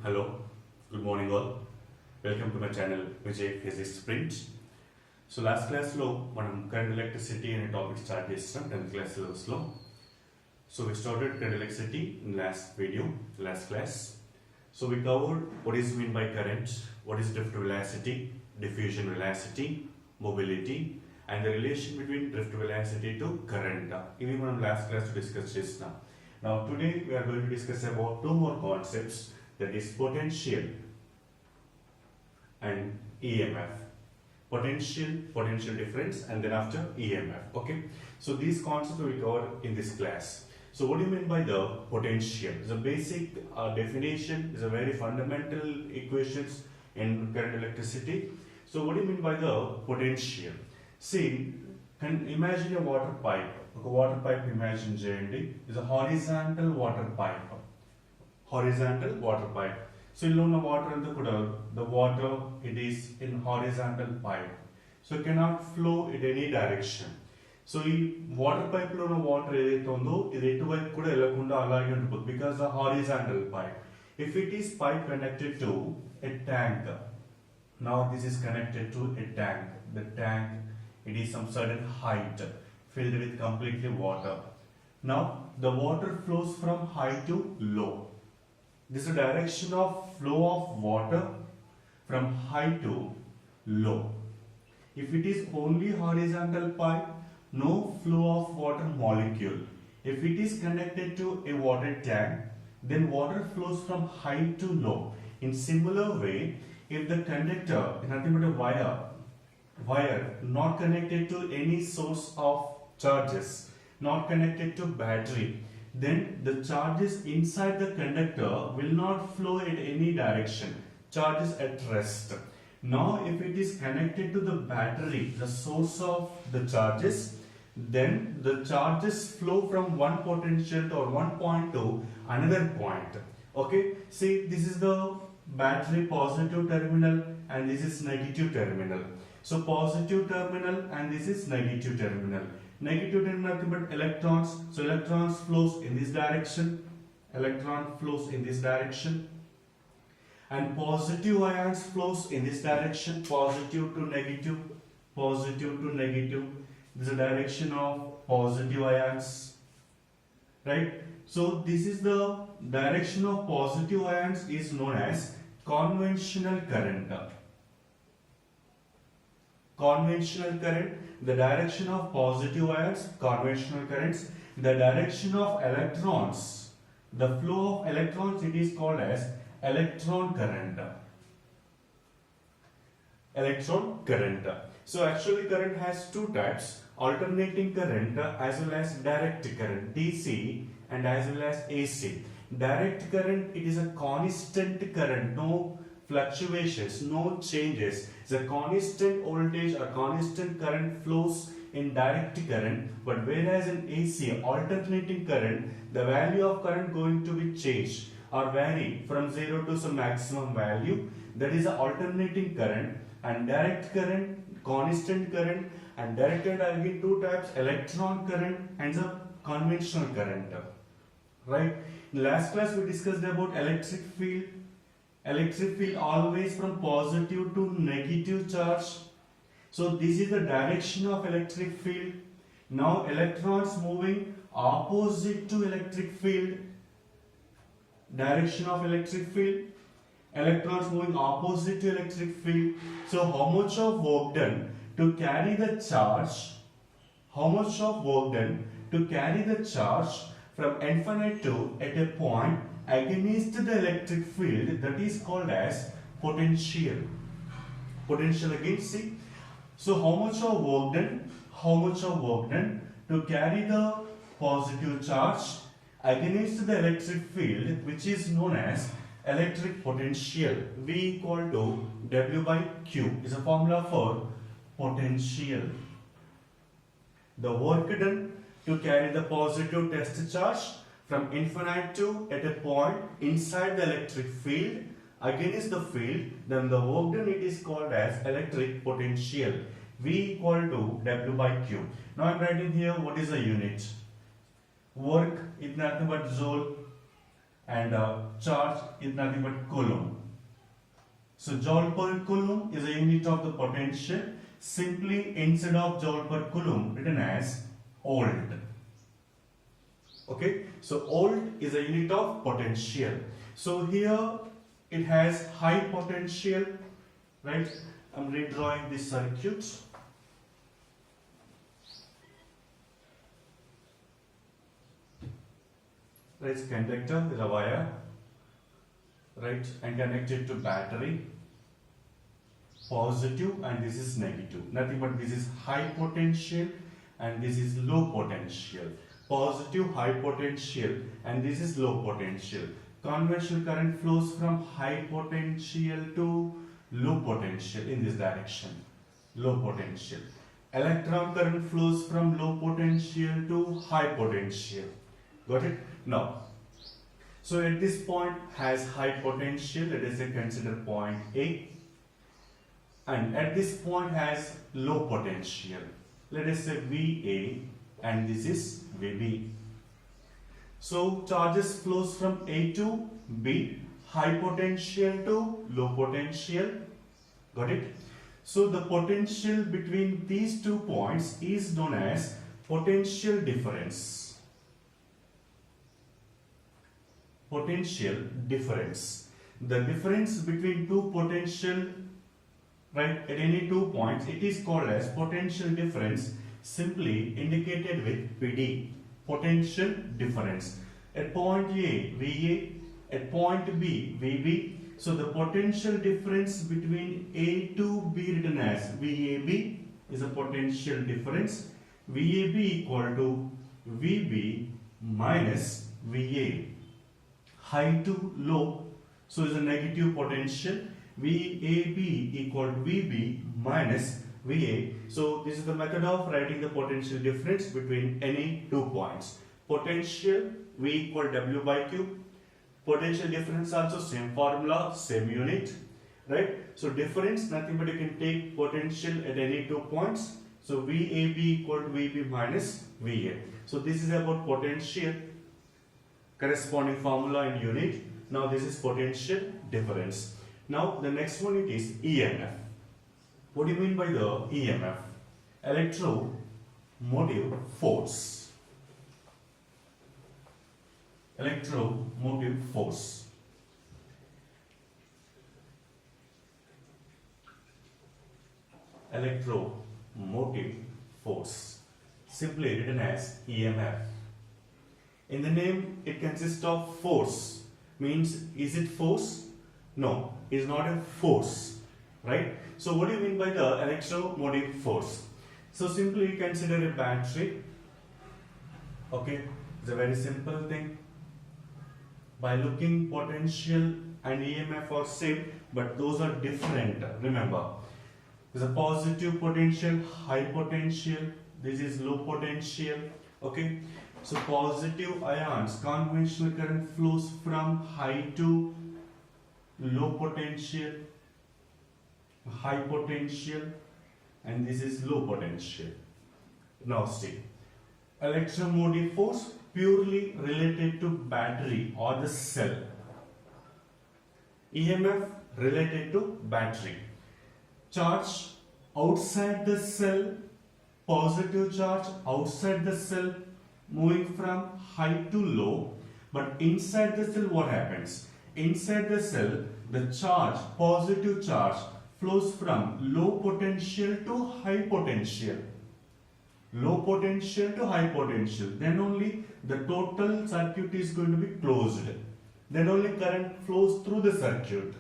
Hello, good morning all. Welcome to my channel Vijay Physics Sprint. So last class lo manam current electricity ane topic start chesam 10th class syllabus lo. So we started current electricity in last class. So we covered what is meant by current, what is drift velocity, diffusion velocity, mobility and the relation between drift velocity to current. Ivi manam last class to discuss chesam. Now today we are going to discuss about two more concepts, that is potential and EMF. Potential difference, and then after EMF. Okay, so these concepts we cover in this class. So what do you mean by the potential? It's a basic definition, is a very fundamental equations in current electricity. So what do you mean by the potential? See, can imagine a water pipe. A water pipe, imagine JND is a horizontal water pipe. Horizontal water pipe. So you know water the water it is in horizontal pipe. So it cannot flow in any direction. So this water pipe lo water because the horizontal pipe. If it is pipe connected to a tank, now this is connected to a tank. The tank, it is some certain height filled with completely water. Now the water flows from high to low. This is the direction of flow of water from high to low. If it is only horizontal pipe, no flow of water molecule. If it is connected to a water tank, then water flows from high to low. In similar way, if the conductor is nothing but a wire not connected to any source of charges, not connected to battery, then the charges inside the conductor will not flow in any direction. Charges at rest. Now if it is connected to the battery, the source of the charges, then the charges flow from one potential or one point to another point. Okay, see, this is the battery positive terminal and this is negative terminal. So positive terminal and this is negative terminal. Negative terminal nothing but electrons. So electrons flows in this direction. Electron flows in this direction. And positive ions flows in this direction. Positive to negative. Positive to negative. This is the direction of positive ions. Right? So this is the direction of positive ions is known as conventional current. Conventional current, the direction of positive ions, conventional currents, the direction of electrons, the flow of electrons, it is called as electron current. Electron current. So actually current has two types, alternating current as well as direct current, DC, and as well as AC. Direct current, it is a constant current, no fluctuations, no changes. It's a constant voltage or constant current flows in direct current, but whereas in AC, alternating current, the value of current going to be changed or vary from 0 to some maximum value. That is a alternating current. And direct current, constant current, and direct current are again two types, electron current and the conventional current. Right? In last class we discussed about electric field. Electric field always from positive to negative charge. So this is the direction of electric field. Now electrons moving opposite to electric field. Direction of electric field. Electrons moving opposite to electric field. So how much of work done to carry the charge? How much of work done to carry the charge from infinite to at a point against the electric field, that is called as potential. Potential again, see. So how much of work done? How much of work done to carry the positive charge against the electric field, which is known as electric potential. V equal to W by Q is a formula for potential. The work done to carry the positive test charge from infinite to at a point inside the electric field against the field, then the work done it is called as electric potential. V equal to W by Q. Now I am writing here what is the unit. Work is nothing but joule. and charge is nothing but coulomb. So joule per coulomb is a unit of the potential. Simply instead of joule per coulomb written as volt. Okay, so volt is a unit of potential. So here it has high potential, right? I'm redrawing this circuit. Right, conductor is a wire, right, and connected to battery. Positive and this is negative. Nothing but this is high potential and this is low potential. Positive, high potential and this is low potential. Conventional current flows from high potential to low potential in this direction. Low potential. Electron current flows from low potential to high potential. Got it? Now, so at this point has high potential. Let us say consider point A. And at this point has low potential. Let us say VA and this is VB. So charges flows from A to B, high potential to low potential. Got it? So the potential between these 2 points is known as potential difference. Potential difference. The difference between 2 potential, right, at any 2 points, it is called as potential difference, simply indicated with PD, potential difference. At point A, VA, at point B, VB. So the potential difference between A to B written as VAB is a potential difference. VAB equal to VB minus VA. High to low, so is a negative potential. VAB equal to VB minus VA. So this is the method of writing the potential difference between any 2 points. Potential V equal W by Q. Potential difference also same formula, same unit, right? So difference nothing but you can take potential at any 2 points. So VAB equal to VB minus VA. So this is about potential, corresponding formula in unit. Now this is potential difference. Now the next one it is EMF. What do you mean by the EMF? Electromotive force. Electromotive force. Electromotive force. Simply written as EMF. In the name it consists of force. Means is it force? No, it is not a force, right? So what do you mean by the electromotive force? So simply consider a battery. Okay, it's a very simple thing. By looking, potential and EMF are same, but those are different. Remember, there's a positive potential, high potential. This is low potential. Okay, so positive ions, conventional current flows from high to low potential, high potential, and this is low potential. Now see, electromotive force purely related to battery or the cell. EMF related to battery. Charge outside the cell, positive charge outside the cell moving from high to low, but inside the cell what happens? Inside the cell, the charge, positive charge, flows from low potential to high potential. Low potential to high potential. Then only the total circuit is going to be closed. Then only current flows through the circuit.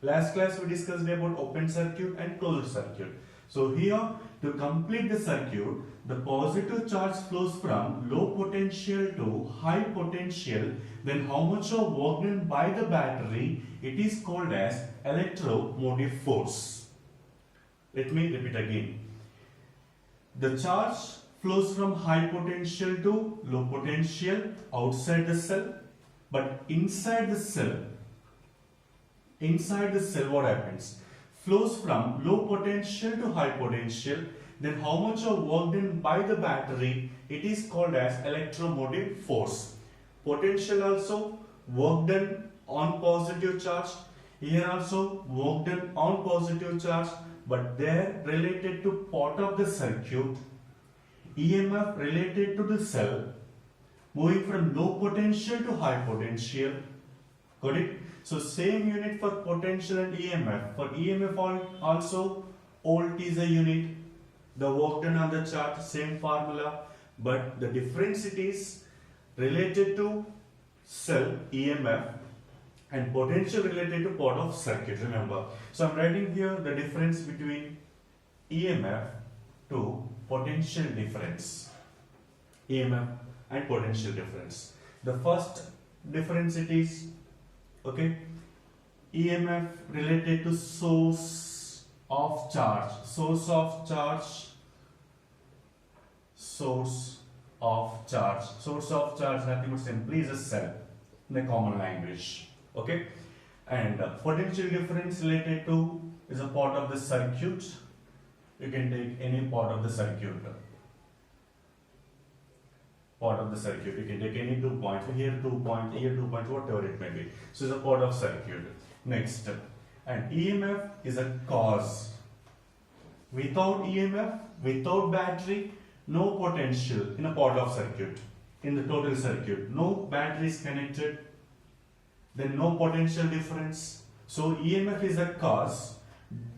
Last class we discussed about open circuit and closed circuit. So here, to complete the circuit, the positive charge flows from low potential to high potential. Then how much of work done by the battery? It is called as electromotive force. Let me repeat again. The charge flows from high potential to low potential outside the cell, but inside the cell what happens? Flows from low potential to high potential. Then how much of work done by the battery? It is called as electromotive force. Potential also work done on positive charge, here also work done on positive charge, but they're related to part of the circuit. EMF related to the cell, moving from low potential to high potential. Got it? So same unit for potential and EMF. For EMF also volt is a unit. The work done on the chart, same formula, but the difference it is related to cell EMF and potential related to part of circuit. Remember. So I'm writing here the difference between EMF to potential difference. EMF and potential difference. The first difference it is, okay, EMF related to source of charge. Source of charge. Source of charge. Source of charge nothing but simply is a cell in the common language. Okay, and potential difference related to is a part of the circuit. You can take any part of the circuit. Part of the circuit. You can take any 2 points. Here 2 points, here 2 points, whatever it may be. So it's a part of circuit. Next, and EMF is a cause. Without EMF, without battery, no potential in a part of circuit. In the total circuit, no battery is connected. Then no potential difference. So EMF is a cause.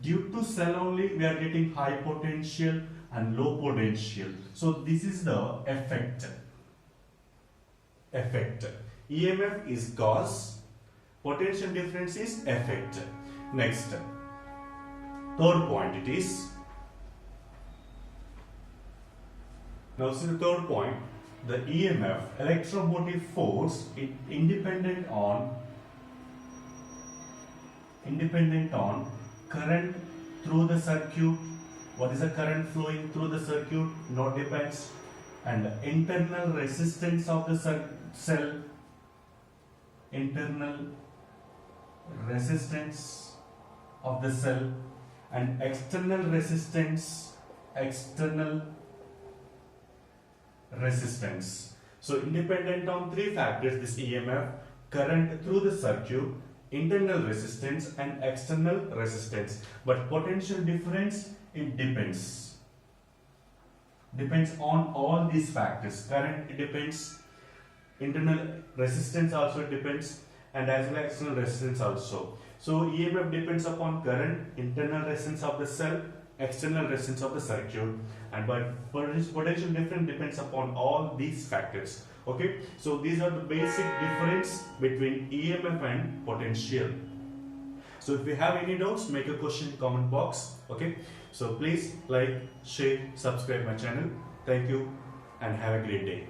Due to cell only, we are getting high potential and low potential. So this is the effect. Effect. EMF is cause. Potential difference is effect. Next, third point it is. Now see the third point. The EMF, electromotive force, is independent on current through the circuit. What is the current flowing through the circuit? Not depends. And the internal resistance of the cell. Internal resistance of the cell and external resistance. External resistance. So independent on three factors, this EMF, current through the circuit, internal resistance and external resistance. But potential difference, it depends on all these factors. Current, it depends, internal resistance also depends, and as well as external resistance also. So EMF depends upon current, internal resistance of the cell, external resistance of the circuit, and but potential difference depends upon all these factors. Okay, so these are the basic difference between EMF and potential. So if you have any doubts, make a question in the comment box. Okay, so please like, share, subscribe my channel. Thank you and have a great day.